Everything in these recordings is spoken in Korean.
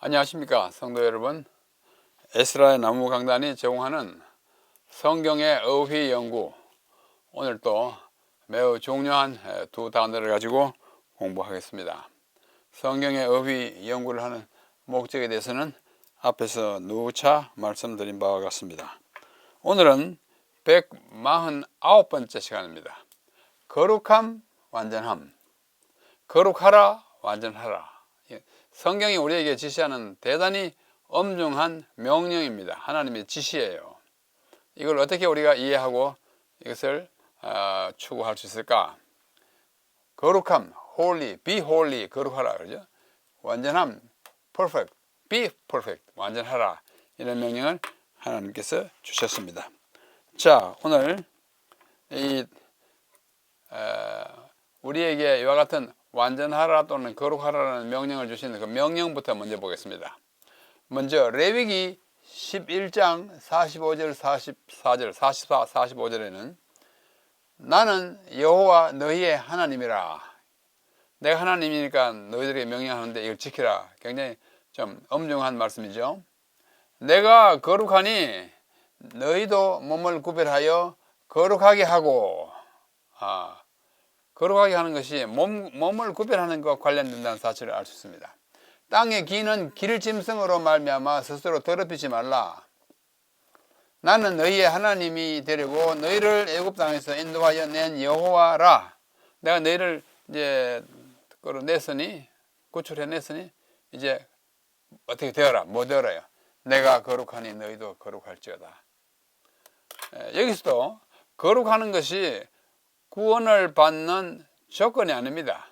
안녕하십니까 성도 여러분. 에스라의 나무 강단이 제공하는 성경의 어휘 연구, 오늘 또 매우 중요한 두 단어를 가지고 공부하겠습니다. 성경의 어휘 연구를 하는 목적에 대해서는 앞에서 누차 말씀드린 바와 같습니다. 오늘은 149번째 시간입니다. 거룩함, 완전함. 거룩하라, 완전하라. 성경이 우리에게 지시하는 대단히 엄중한 명령입니다. 하나님의 지시예요. 이걸 어떻게 우리가 이해하고 이것을 추구할 수 있을까? 거룩함, holy, be holy, 거룩하라 그러죠. 완전함, perfect, be perfect, 완전하라. 이런 명령을 하나님께서 주셨습니다. 자, 오늘 우리에게 이와 같은 완전하라 또는 거룩하라는 명령을 주시는 그 명령부터 먼저 보겠습니다. 먼저 레위기 11장 45절, 44절, 44, 45절에는 나는 여호와 너희의 하나님이라. 내가 하나님이니까 너희들에게 명령하는데 이걸 지키라. 굉장히 좀 엄중한 말씀이죠. 내가 거룩하니 너희도 몸을 구별하여 거룩하게 하고, 거룩하게 하는 것이 몸을 구별하는 것과 관련된다는 사실을 알 수 있습니다. 땅의 기는 길짐승으로 말미암아 스스로 더럽히지 말라. 나는 너희의 하나님이 되려고 너희를 애굽 땅에서 인도하여 낸 여호와라. 내가 너희를 이제 끌어냈으니, 구출해냈으니 이제 어떻게 되어라? 뭐 되어라요? 내가 거룩하니 너희도 거룩할지어다. 여기서도 거룩하는 것이 구원을 받는 조건이 아닙니다.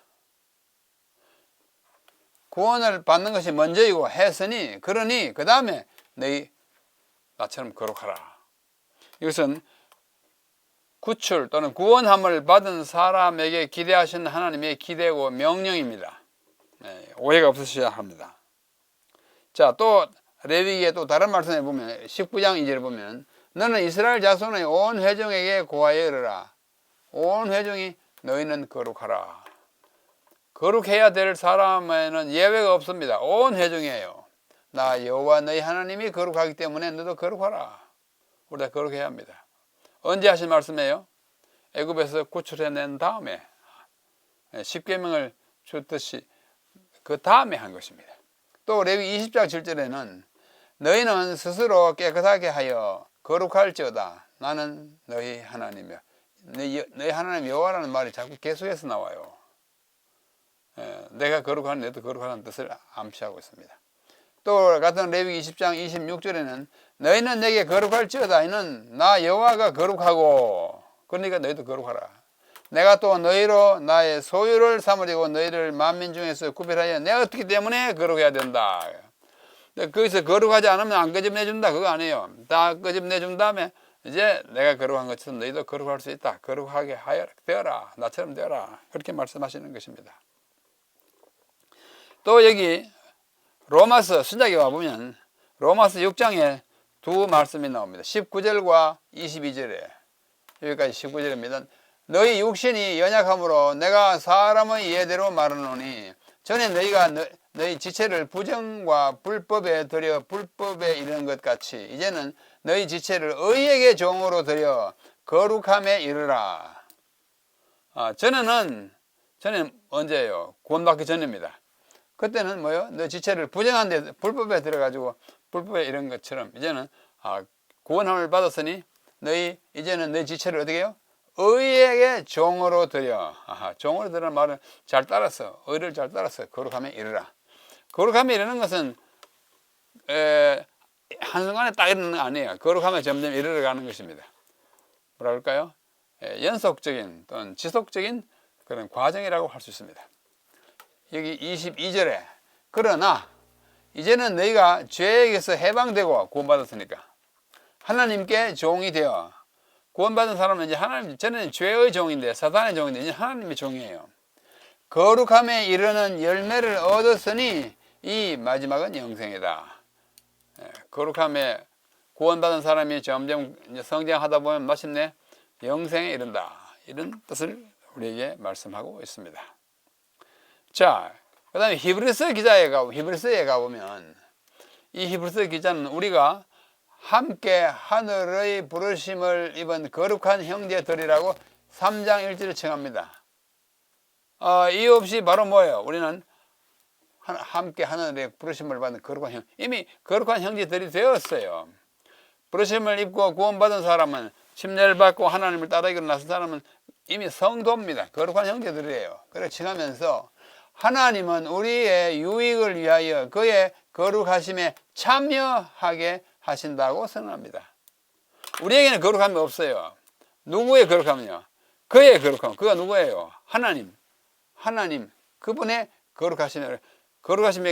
구원을 받는 것이 먼저이고 했으니, 그러니 그 다음에 너희 나처럼 거룩하라. 이것은 구출 또는 구원함을 받은 사람에게 기대하시는 하나님의 기대고 명령입니다. 오해가 없으셔야 합니다. 자, 또 레위기에 또 다른 말씀에 보면 19장 2절에 보면 너는 이스라엘 자손의 온 회중에게 고하여 이르라. 온 회중이 너희는 거룩하라. 거룩해야 될 사람에는 예외가 없습니다. 온 회중이에요. 나 여호와 너희 하나님이 거룩하기 때문에 너도 거룩하라. 우리 다 거룩해야 합니다. 언제 하신 말씀이에요? 애굽에서 구출해낸 다음에 10계명을 줬듯이 그 다음에 한 것입니다. 또 레위 20장 7절에는 너희는 스스로 깨끗하게 하여 거룩할지어다. 나는 너희 하나님이야. 너희 하나님 여호와라는 말이 자꾸 계속해서 나와요. 내가 거룩한 너도 거룩하는 뜻을 암시하고 있습니다. 또 같은 레위기 20장 26절에는 너희는 내게 거룩할지어다. 이는 나 여호와가 거룩하고 그러니까 너희도 거룩하라. 내가 또 너희로 나의 소유를 삼으려고 너희를 만민 중에서 구별하여 내가 어떻기 때문에 거룩해야 된다. 거기서 거룩하지 않으면 안 끄집내준다 그거 아니에요. 다 끄집내준 다음에 이제 내가 거룩한 것처럼 너희도 거룩할 수 있다. 거룩하게 되어라. 나처럼 되어라. 그렇게 말씀하시는 것입니다. 또 여기 로마서 신약에 와보면 로마서 6장에 두 말씀이 나옵니다. 19절과 22절에 여기까지 19절입니다. 너희 육신이 연약함으로 내가 사람의 예대로 말하노니 전에 너희가 너희 지체를 부정과 불법에 들여 불법에 이르는 것 같이 이제는 너희 지체를 의에게 종으로 들여 거룩함에 이르라. 전에는 언제예요? 구원받기 전입니다. 그때는 뭐요? 너 지체를 부정한데 불법에 들어가지고 불법에 이런 것처럼 이제는 구원함을 받았으니 이제는 너희 지체를 어떻게 해요? 의에게 종으로 들여. 종으로 들으는 말은 잘 따라서 의를 잘 따라서 거룩함에 이르라. 거룩함에 이르는 것은 한순간에 딱 이르는 거 아니에요. 거룩함에 점점 이르러가는 것입니다. 뭐라 그럴까요? 연속적인 또는 지속적인 그런 과정이라고 할 수 있습니다. 여기 22절에 그러나 이제는 너희가 죄에게서 해방되고 구원받았으니까 하나님께 종이 되어 구원받은 사람은 이제 전에는 죄의 종인데 사단의 종인데 이제 하나님의 종이에요. 거룩함에 이르는 열매를 얻었으니 이 마지막은 영생이다. 거룩함에 구원받은 사람이 점점 성장하다 보면 마침내 영생에 이른다. 이런 뜻을 우리에게 말씀하고 있습니다. 자, 그 그 다음에 히브리서 히브리서에 가보면 이 히브리서 기자는 우리가 함께 하늘의 부르심을 입은 거룩한 형제들이라고 3장 1절을 청합니다. 이유 없이 바로 뭐예요? 우리는 함께 하늘의 부르심을 받은 거룩한 형, 이미 거룩한 형제들이 되었어요. 부르심을 입고 구원받은 사람은, 침례를 받고 하나님을 따르기로 나선 사람은 이미 성도입니다. 거룩한 형제들이에요. 그렇게 칭하면서 하나님은 우리의 유익을 위하여 그의 거룩하심에 참여하게 하신다고 선언합니다. 우리에게는 거룩함이 없어요. 누구의 거룩함이요? 그의 거룩함. 그가 누구예요? 하나님. 그분의 거룩하심에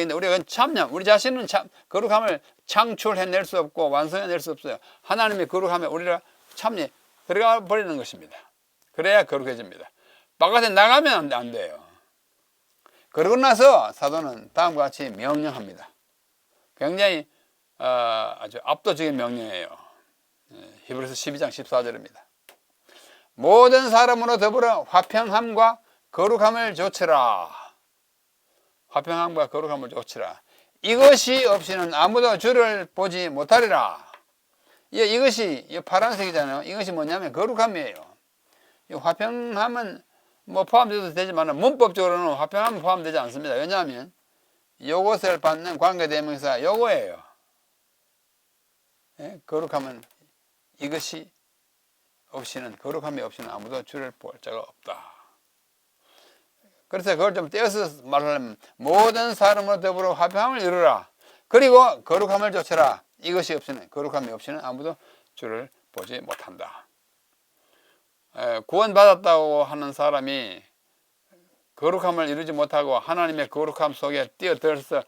있는데 우리가 참여, 우리 자신은 거룩함을 창출해낼 수 없고 완성해낼 수 없어요. 하나님의 거룩함에 우리가 참여 들어가 버리는 것입니다. 그래야 거룩해집니다. 바깥에 나가면 안 돼요. 그러고 나서 사도는 다음과 같이 명령합니다. 굉장히 아주 압도적인 명령이에요. 히브리서 12장 14절입니다. 모든 사람으로 더불어 화평함과 거룩함을 좇으라. 화평함과 거룩함을 좇으라. 이것이 없이는 아무도 주를 보지 못하리라. 이것이 파란색이잖아요. 이것이 뭐냐면 거룩함이에요. 이 화평함은 뭐 포함돼도 되지만 문법적으로는 화평함은 포함되지 않습니다. 왜냐하면 이것을 받는 관계대명사 요거예요. 거룩함은 이것이 없이는, 거룩함이 없이는 아무도 주를 볼 자가 없다. 그래서 그걸 좀 떼어서 말하면 모든 사람으로 더불어 화평함을 이루라. 그리고 거룩함을 좇으라. 이것이 없이는, 거룩함이 없이는 아무도 주를 보지 못한다. 구원받았다고 하는 사람이 거룩함을 이루지 못하고 하나님의 거룩함 속에 뛰어들어서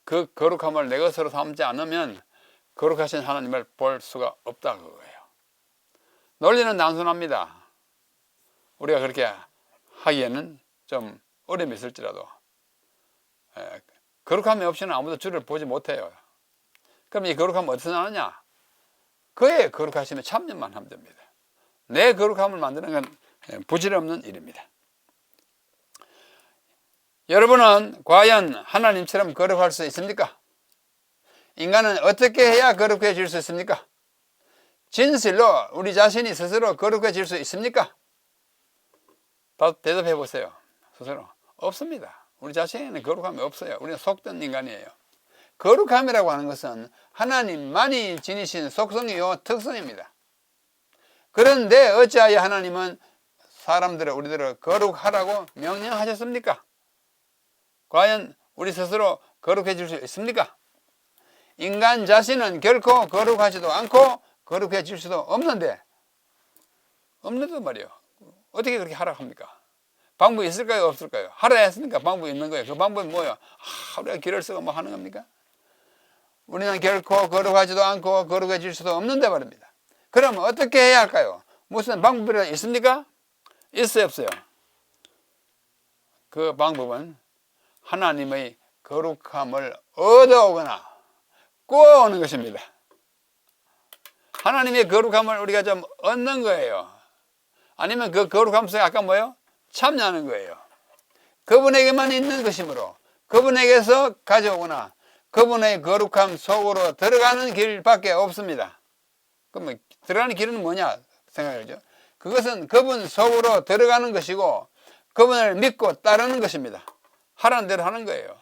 그 거룩함을 내 것으로 삼지 않으면 거룩하신 하나님을 볼 수가 없다 그거예요. 논리는 단순합니다. 우리가 그렇게 하기에는 좀 어려움이 있을지라도 거룩함이 없이는 아무도 주를 보지 못해요. 그럼 이 거룩함은 어디서 나느냐? 그의 거룩하심에 참여만 하면 됩니다. 내 거룩함을 만드는 건 부질없는 일입니다. 여러분은 과연 하나님처럼 거룩할 수 있습니까? 인간은 어떻게 해야 거룩해질 수 있습니까? 진실로 우리 자신이 스스로 거룩해질 수 있습니까? 대답해 보세요. 스스로. 없습니다. 우리 자신에는 거룩함이 없어요. 우리는 속된 인간이에요. 거룩함이라고 하는 것은 하나님만이 지니신 속성이요 특성입니다. 그런데 어찌하여 하나님은 사람들을, 우리들을 거룩하라고 명령하셨습니까? 과연 우리 스스로 거룩해질 수 있습니까? 인간 자신은 결코 거룩하지도 않고 거룩해질 수도 없는데 말이에요. 어떻게 그렇게 하라고 합니까? 방법이 있을까요? 없을까요? 하라 했으니까 방법이 있는 거예요. 그 방법이 뭐예요? 우리가 길을 쓰고 뭐 하는 겁니까? 우리는 결코 거룩하지도 않고 거룩해질 수도 없는데 말입니다. 그럼 어떻게 해야 할까요? 무슨 방법이 있습니까? 있어요, 없어요? 그 방법은 하나님의 거룩함을 얻어오거나 꾸어오는 것입니다. 하나님의 거룩함을 우리가 좀 얻는 거예요. 아니면 그 거룩함 속에 아까 뭐예요? 참여하는 거예요. 그분에게만 있는 것이므로 그분에게서 가져오거나 그분의 거룩함 속으로 들어가는 길밖에 없습니다. 그러면 들어가는 길은 뭐냐 생각하죠? 그것은 그분 속으로 들어가는 것이고 그분을 믿고 따르는 것입니다. 하라는 대로 하는 거예요.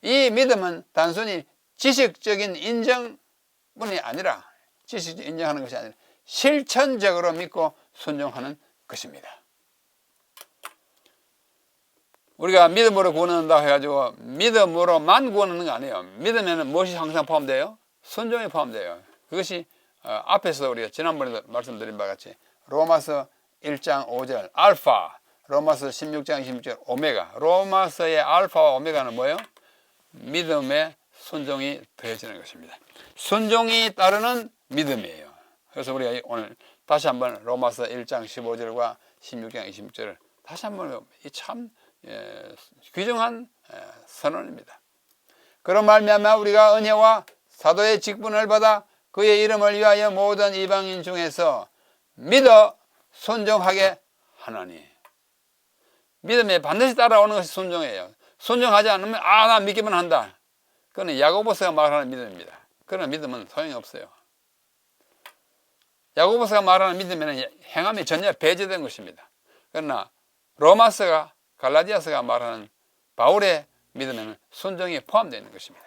이 믿음은 단순히 지식적인 인정뿐이 아니라, 지식적인 인정하는 것이 아니라 실천적으로 믿고 순종하는 것입니다. 우리가 믿음으로 구원한다고 해가지고 믿음으로만 구원하는 거 아니에요. 믿음에는 무엇이 항상 포함돼요? 순종이 포함돼요. 그것이 앞에서 우리가 지난번에도 말씀드린 바와 같이 로마서 1장 5절 알파, 로마서 16장 26절 오메가. 로마서의 알파와 오메가는 뭐예요? 믿음의 순종이 더해지는 것입니다. 순종이 따르는 믿음이에요. 그래서 우리가 오늘 다시 한번 로마서 1장 15절과 16장 26절을 다시 한번 이 참 귀중한 선언입니다. 그런 말미암아 우리가 은혜와 사도의 직분을 받아 그의 이름을 위하여 모든 이방인 중에서 믿어 순종하게 하나니. 믿음에 반드시 따라오는 것이 순종이에요. 순종하지 않으면 나 믿기만 한다. 그건 야고보서가 말하는 믿음입니다. 그런 믿음은 소용이 없어요. 야고보서가 말하는 믿음에는 행함이 전혀 배제된 것입니다. 그러나 로마서가 갈라디아서가 말하는 바울의 믿음에는 순종이 포함되어 있는 것입니다.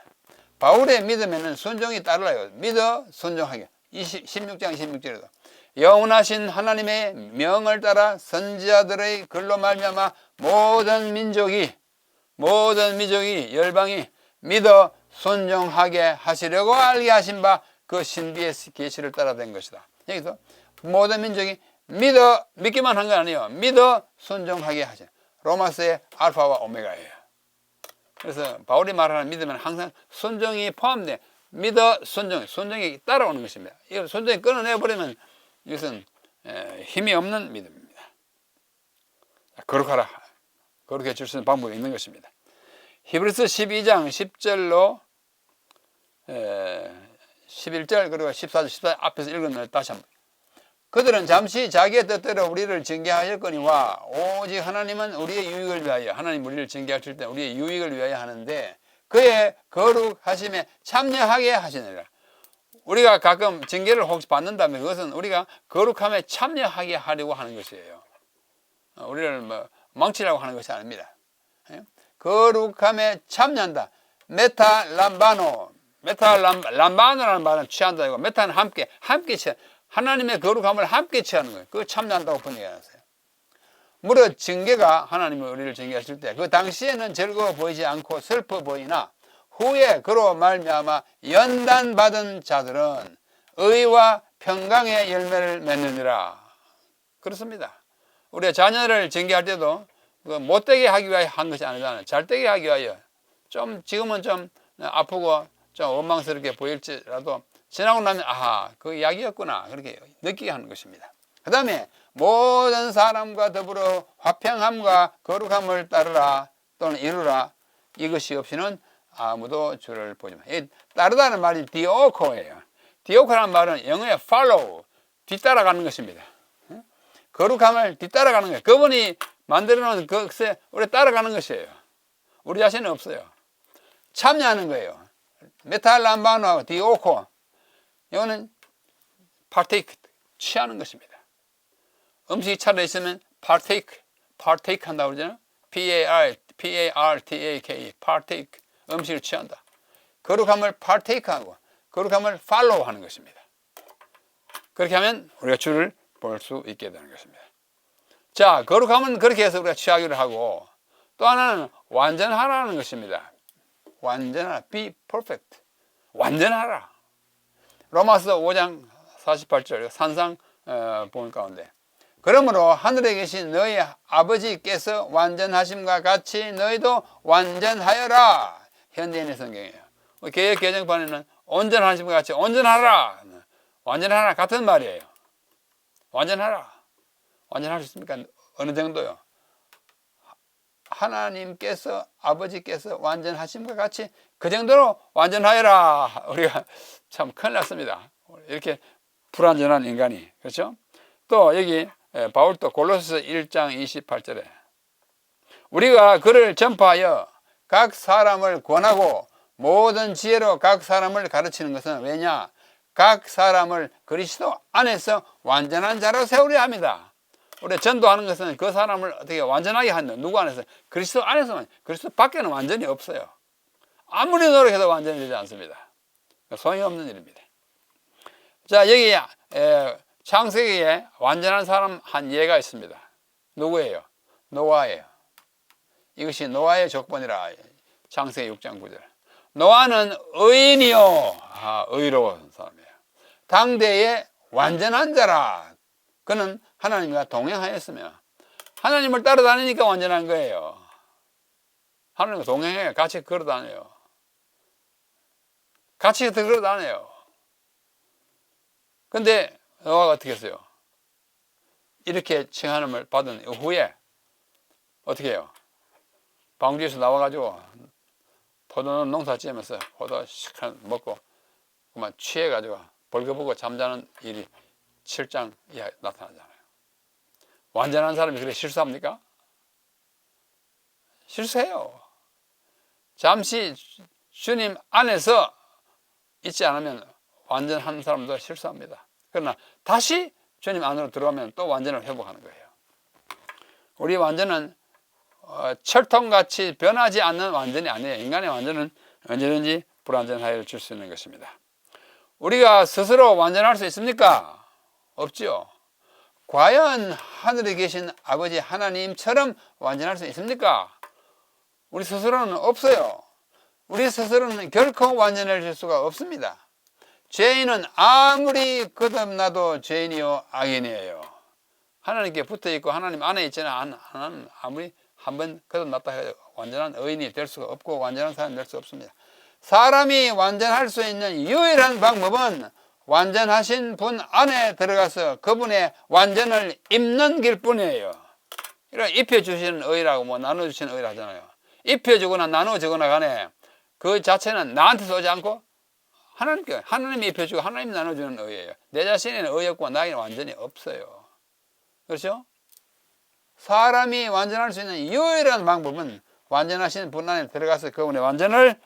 바울의 믿음에는 순종이 따라요. 믿어 순종하게. 16장 16절에도 영원하신 하나님의 명을 따라 선지자들의 글로 말미암아 모든 민족이 열방이 믿어 순종하게 하시려고 알게 하신 바 그 신비의 계시를 따라 된 것이다. 여기서 모든 민족이 믿기만 한 건 아니에요. 믿어 순종하게 하시. 로마서의 알파와 오메가예요. 그래서 바울이 말하는 믿음은 항상 순종이 포함돼. 믿어 순종이 따라오는 것입니다. 이 순종이 끊어내버리면 이것은 힘이 없는 믿음입니다. 거룩하라. 거룩해 줄 수 있는 방법이 있는 것입니다. 히브리서 12장 10절로 11절 그리고 14절 14절 앞에서 읽은 걸 다시 한번. 그들은 잠시 자기의 뜻대로 우리를 징계하였거니와 오직 하나님은 우리의 유익을 위하여, 하나님 우리를 징계하실 때 우리의 유익을 위하여 하는데 그의 거룩하심에 참여하게 하시느니라. 우리가 가끔 징계를 혹시 받는다면 그것은 우리가 거룩함에 참여하게 하려고 하는 것이에요. 우리를 망치려고 하는 것이 아닙니다. 거룩함에 참여한다. 람바노라는 말은 취한다고. 메타는 함께 취한. 하나님의 거룩함을 함께 취하는 거예요. 그거 참여한다고 번역해놨어요. 무릇 징계가 하나님이 우리를 징계하실 때 그 당시에는 즐거워 보이지 않고 슬퍼 보이나 후에 그로 말미암아 연단받은 자들은 의와 평강의 열매를 맺느니라. 그렇습니다. 우리가 자녀를 징계할 때도 못되게 하기 위하여 한 것이 아니잖아요. 잘되게 하기 위하여. 지금은 좀 아프고 좀 원망스럽게 보일지라도 지나고 나면 그 이야기였구나 그렇게 느끼게 하는 것입니다. 그 다음에 모든 사람과 더불어 화평함과 거룩함을 따르라 또는 이루라. 이것이 없이는 아무도 주를 보지 마. 따르다는 말이 디오코예요. 디오코라는 말은 영어의 follow, 뒤따라가는 것입니다. 거룩함을 뒤따라가는 거예요. 그분이 만들어놓은 것에 우리 따라가는 것이에요. 우리 자신은 없어요. 참여하는 거예요. 메탈람바노 디오코, 이거는 partake, 취하는 것입니다. 음식이 차려있으면 partake 한다고 그러잖아요. P-A-R-T-A-K, partake, 음식을 취한다. 거룩함을 partake하고 거룩함을 follow 하는 것입니다. 그렇게 하면 우리가 주를 볼 수 있게 되는 것입니다. 자, 거룩함은 그렇게 해서 우리가 취하기를 하고, 또 하나는 완전하라는 것입니다. 완전하라, be perfect, 완전하라. 로마서 5장 48절 산상 본 가운데 그러므로 하늘에 계신 너희 아버지께서 완전하심과 같이 너희도 완전하여라. 현대인의 성경이에요. 개역 개정판에는 온전하심과 같이 온전하라. 완전하라 같은 말이에요. 완전하라. 완전할 수 있습니까? 어느 정도요? 하나님께서 아버지께서 완전하심과 같이 그 정도로 완전하여라. 우리가 참 큰일 났습니다. 이렇게 불완전한 인간이. 그렇죠? 또 여기 바울도 골로새서 1장 28절에 우리가 그를 전파하여 각 사람을 권하고 모든 지혜로 각 사람을 가르치는 것은 왜냐? 각 사람을 그리스도 안에서 완전한 자로 세우려 합니다. 우리 전도하는 것은 그 사람을 어떻게 완전하게 한다. 누구 안에서? 그리스도 안에서만. 그리스도 밖에는 완전히 없어요. 아무리 노력해도 완전히 되지 않습니다. 소용이 없는 일입니다. 자, 여기 창세기에 완전한 사람 한 예가 있습니다. 누구예요? 노아예요. 이것이 노아의 조건이라. 창세기 6장 9절. 노아는 의인이요. 의로운 사람이에요. 당대의 완전한 자라. 그는 하나님과 동행하였으며 하나님을 따라다니니까 완전한 거예요. 하나님과 동행해요. 같이 걸어다녀요. 같이 걸어다녀요. 근데 노아가 어떻게 했어요? 이렇게 칭함을 받은 후에 어떻게 해요? 방주에서 나와가지고 포도는 농사 지으면서 포도 시큰 먹고 그만 취해가지고 벌거벗고 잠자는 일이 7장 이하에 나타나잖아요. 완전한 사람이 그래 실수합니까? 실수해요. 잠시 주님 안에서 있지 않으면 완전한 사람도 실수합니다. 그러나 다시 주님 안으로 들어가면 또 완전을 회복하는 거예요. 우리 완전은 철통같이 변하지 않는 완전이 아니에요. 인간의 완전은 언제든지 불완전하여를 줄 수 있는 것입니다. 우리가 스스로 완전할 수 있습니까? 없지요. 과연 하늘에 계신 아버지 하나님처럼 완전할 수 있습니까? 우리 스스로는 없어요. 우리 스스로는 결코 완전해질 수가 없습니다. 죄인은 아무리 거듭나도 죄인이요 악인이에요. 하나님께 붙어있고 하나님 안에 있잖아요. 하나님 아무리 한번 거듭났다 해도 완전한 의인이 될 수가 없고 완전한 사람이 될 수 없습니다. 사람이 완전할 수 있는 유일한 방법은 완전하신 분 안에 들어가서 그분의 완전을 입는 길뿐이에요. 이런 입혀주시는 의라고 뭐 나눠주시는 의라 하잖아요. 입혀주거나 나눠주거나 간에 그 자체는 나한테서 오지 않고 하나님께, 하나님이 입혀주고 하나님이 나눠주는 의예요. 내 자신에는 의 없고 나에게는 완전히 없어요. 그렇죠? 사람이 완전할 수 있는 유일한 방법은 완전하신 분 안에 들어가서 그분의 완전을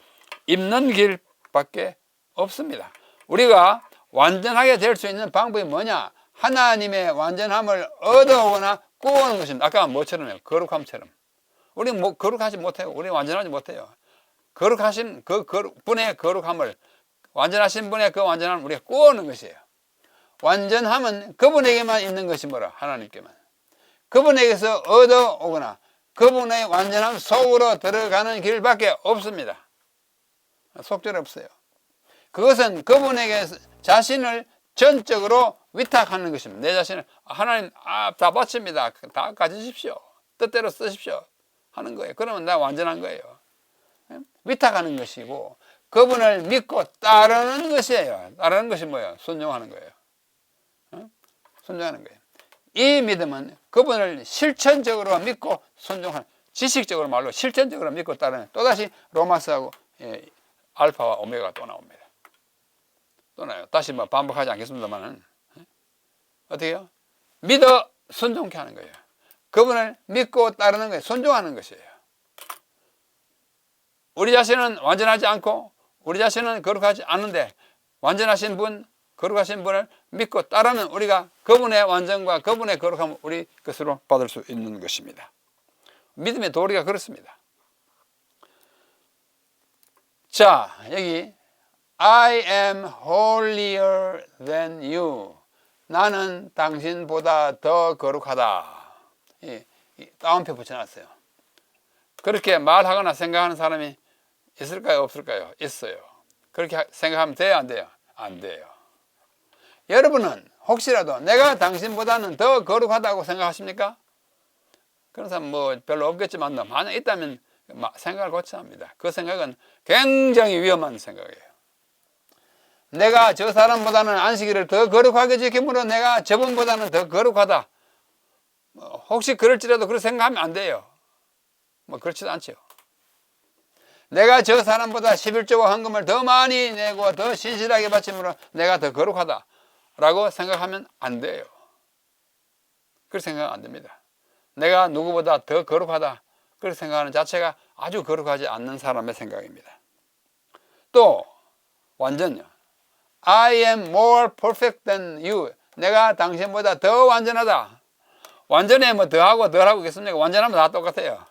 입는 길밖에 없습니다. 우리가 완전하게 될 수 있는 방법이 뭐냐? 하나님의 완전함을 얻어오거나 꾸어오는 것입니다. 아까 뭐처럼요? 거룩함처럼. 우리 뭐 거룩하지 못해요. 우리 완전하지 못해요. 거룩하신 그 분의 거룩함을, 완전하신 분의 그 완전함을 우리가 꾸어오는 것이에요. 완전함은 그분에게만 있는 것이 뭐라? 하나님께만. 그분에게서 얻어오거나 그분의 완전함 속으로 들어가는 길밖에 없습니다. 속절 없어요. 그것은 그분에게 자신을 전적으로 위탁하는 것입니다. 내 자신을 하나님 다 바칩니다. 다 가지십시오. 뜻대로 쓰십시오 하는 거예요. 그러면 나 완전한 거예요. 위탁하는 것이고 그분을 믿고 따르는 것이에요. 따르는 것이 뭐예요? 순종하는 거예요. 순종하는 거예요. 이 믿음은 그분을 실천적으로 믿고 순종하는, 지식적으로 말로 실천적으로 믿고 따르는, 또다시 로마스하고 알파와 오메가가 또 나옵니다. 또 나요. 다시 뭐 반복하지 않겠습니다만은 어떻게 해요? 믿어 순종케 하는 거예요. 그분을 믿고 따르는 거예요. 순종하는 것이에요. 우리 자신은 완전하지 않고 우리 자신은 거룩하지 않은데 완전하신 분, 거룩하신 분을 믿고 따르면 우리가 그분의 완전과 그분의 거룩함을 우리 것으로 받을 수 있는 것입니다. 믿음의 도리가 그렇습니다. 자, 여기 I am holier than you. 나는 당신보다 더 거룩하다. 따옴표 붙여놨어요. 그렇게 말하거나 생각하는 사람이 있을까요? 없을까요? 있어요. 그렇게 생각하면 돼요? 안 돼요? 안 돼요. 여러분은 혹시라도 내가 당신보다는 더 거룩하다고 생각하십니까? 그런 사람 뭐 별로 없겠지만 만약 있다면 생각을 고쳐야 합니다. 그 생각은 굉장히 위험한 생각이에요. 내가 저 사람보다는 안식일을 더 거룩하게 지킴으로 내가 저분보다는 더 거룩하다. 혹시 그럴지라도 그렇게 생각하면 안 돼요. 뭐 그렇지도 않죠. 내가 저 사람보다 11조와 헌금을 더 많이 내고 더 신실하게 바침으로 내가 더 거룩하다 라고 생각하면 안 돼요. 그렇게 생각하면 안 됩니다. 내가 누구보다 더 거룩하다 그렇게 생각하는 자체가 아주 거룩하지 않는 사람의 생각입니다. 또 완전요. I am more perfect than you. 내가 당신보다 더 완전하다. 완전해 뭐 더하고 덜하고 있겠습니까? 완전하면 다 똑같아요.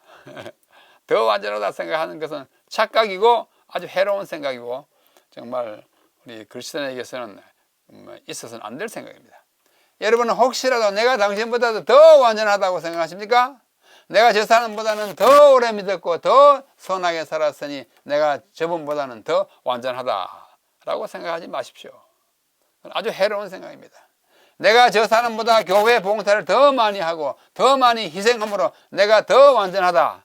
더 완전하다 생각하는 것은 착각이고 아주 해로운 생각이고 정말 우리 그리스도인에게서는 있어서는 안 될 생각입니다. 여러분은 혹시라도 내가 당신보다도 더 완전하다고 생각하십니까? 내가 저 사람보다는 더 오래 믿었고 더 선하게 살았으니 내가 저분보다는 더 완전하다라고 생각하지 마십시오. 아주 해로운 생각입니다. 내가 저 사람보다 교회 봉사를 더 많이 하고 더 많이 희생함으로 내가 더 완전하다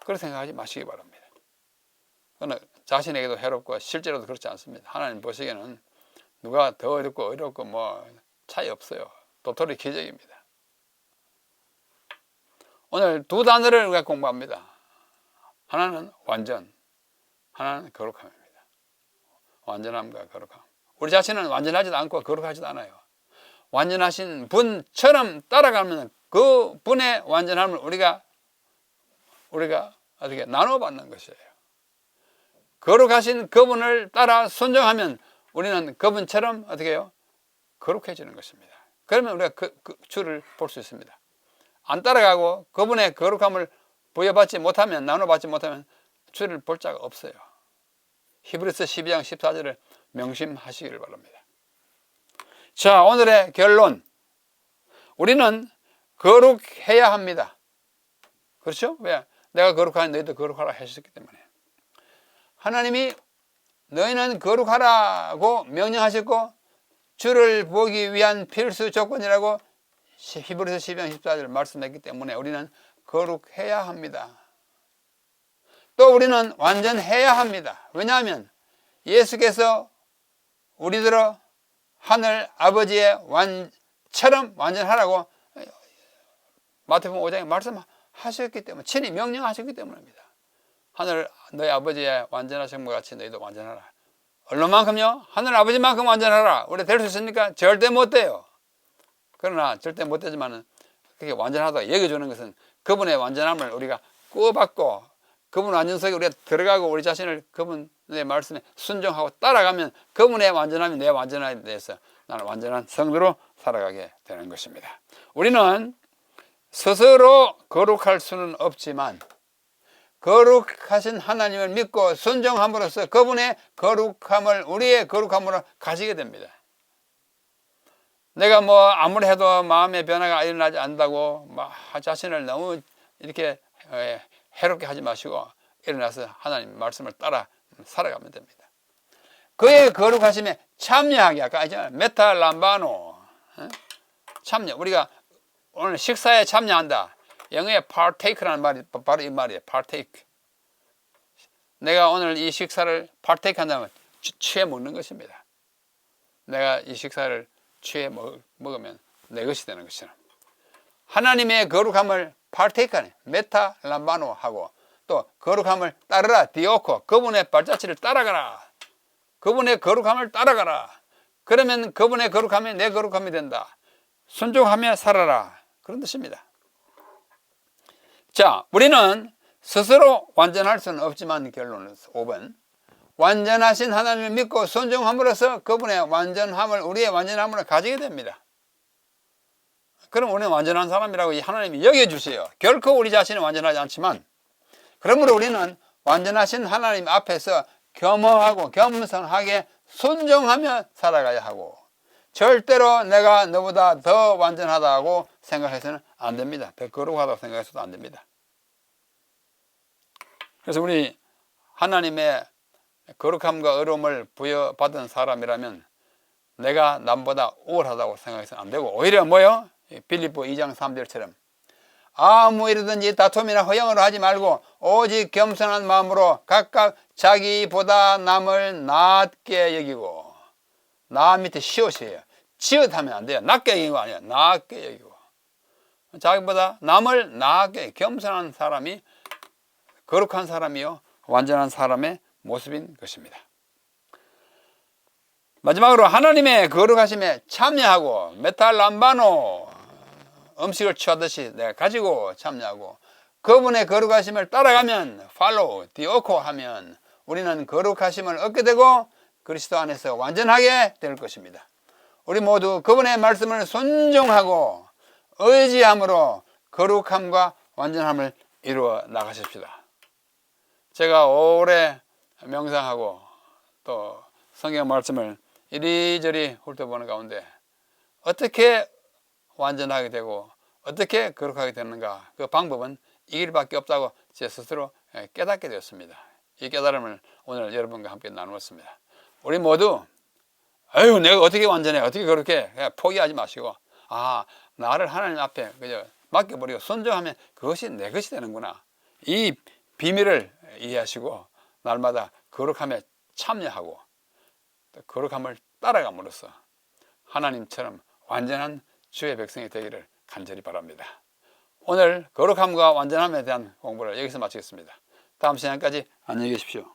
그렇게 생각하지 마시기 바랍니다. 그건 자신에게도 해롭고 실제로도 그렇지 않습니다. 하나님 보시기에는 누가 더 어렵고 어렵고 뭐 차이 없어요. 도토리 기적입니다. 오늘 두 단어를 우리가 공부합니다. 하나는 완전, 하나는 거룩함입니다. 완전함과 거룩함. 우리 자신은 완전하지도 않고 거룩하지도 않아요. 완전하신 분처럼 따라가면 그 분의 완전함을 우리가 어떻게 나눠받는 것이에요. 거룩하신 그분을 따라 순종하면 우리는 그분처럼 어떻게 해요? 거룩해지는 것입니다. 그러면 우리가 그 주를 볼 수 있습니다. 안 따라가고 그분의 거룩함을 부여받지 못하면, 나눠받지 못하면 주를 볼 자가 없어요. 히브리서 12장 14절을 명심하시기를 바랍니다. 자, 오늘의 결론. 우리는 거룩해야 합니다. 그렇죠? 왜? 내가 거룩하니 너희도 거룩하라 하셨기 때문에. 하나님이 너희는 거룩하라고 명령하셨고 주를 보기 위한 필수 조건이라고 히브리서 12장 14절 말씀했기 때문에 우리는 거룩해야 합니다. 또 우리는 완전해야 합니다. 왜냐하면 예수께서 우리들을 하늘 아버지의 처럼 완전하라고 마태복음 5장에 말씀하셨기 때문에, 친히 명령하셨기 때문입니다. 하늘 너희 아버지의 완전하신 것 같이 너희도 완전하라. 얼마만큼요? 하늘 아버지만큼 완전하라. 우리 될 수 있습니까? 절대 못 돼요. 그러나 절대 못 되지만은 그렇게 완전하다고 얘기해주는 것은 그분의 완전함을 우리가 꾸어받고 그분 완전 속에 우리가 들어가고 우리 자신을 그분의 말씀에 순종하고 따라가면 그분의 완전함이 내 완전함에 대해서 나는 완전한 성도로 살아가게 되는 것입니다. 우리는 스스로 거룩할 수는 없지만 거룩하신 하나님을 믿고 순종함으로써 그분의 거룩함을 우리의 거룩함으로 가지게 됩니다. 내가 뭐 아무리 해도 마음의 변화가 일어나지 않는다고 자신을 너무 이렇게 해롭게 하지 마시고 일어나서 하나님 말씀을 따라 살아가면 됩니다. 그의 거룩하심에 참여하게, 아까 했잖아요. 메탈람바노, 참여. 우리가 오늘 식사에 참여한다. 영어의 partake라는 말이 바로 이 말이에요. partake. 내가 오늘 이 식사를 partake 한다면 취해 먹는 것입니다. 내가 이 식사를 취해 먹으면 내 것이 되는 것처럼 하나님의 거룩함을 partake하네. 메탈람바노 하고 또 거룩함을 따르라. 디오코. 그분의 발자취를 따라가라. 그분의 거룩함을 따라가라. 그러면 그분의 거룩함이 내 거룩함이 된다. 순종하며 살아라. 그런 뜻입니다. 자, 우리는 스스로 완전할 수는 없지만 결론은 5번. 완전하신 하나님을 믿고 순종함으로써 그분의 완전함을 우리의 완전함으로 가지게 됩니다. 그럼 우리는 완전한 사람이라고 하나님이 여겨주세요. 결코 우리 자신은 완전하지 않지만 그러므로 우리는 완전하신 하나님 앞에서 겸허하고 겸손하게 순종하며 살아가야 하고 절대로 내가 너보다 더 완전하다고 생각해서는 안 됩니다. 더 거룩하다고 생각해서도 안 됩니다. 그래서 우리 하나님의 거룩함과 의로움을 부여받은 사람이라면 내가 남보다 우월하다고 생각해서는 안 되고 오히려 뭐요? 빌립보 2장 3절처럼 아무 일이든지 다툼이나 허영으로 하지 말고 오직 겸손한 마음으로 각각 자기보다 남을 낮게 여기고 나 밑에 시옷이에요. 지읒하면 안 돼요. 낮게 여기고 아니에요. 낮게 여기고 자기보다 남을 낮게 겸손한 사람이 거룩한 사람이요 완전한 사람의 모습인 것입니다. 마지막으로 하나님의 거룩하심에 참여하고 메탈람바노 음식을 취하듯이 내가 가지고 참여하고 그분의 거룩하심을 따라가면 팔로우, 디오코 하면 우리는 거룩하심을 얻게 되고 그리스도 안에서 완전하게 될 것입니다. 우리 모두 그분의 말씀을 순종하고 의지함으로 거룩함과 완전함을 이루어 나가십시다. 제가 오래 명상하고 또 성경 말씀을 이리저리 훑어보는 가운데 어떻게 완전하게 되고 어떻게 거룩하게 되는가 그 방법은 이 길밖에 없다고 제 스스로 깨닫게 되었습니다. 이 깨달음을 오늘 여러분과 함께 나누었습니다. 우리 모두 아유 내가 어떻게 완전해 어떻게 그렇게 포기하지 마시고 나를 하나님 앞에 그저 맡겨버리고 순종하면 그것이 내 것이 되는구나 이 비밀을 이해하시고 날마다 거룩함에 참여하고 거룩함을 따라감으로써 하나님처럼 완전한 주의 백성이 되기를 간절히 바랍니다. 오늘 거룩함과 완전함에 대한 공부를 여기서 마치겠습니다. 다음 시간까지 안녕히 계십시오.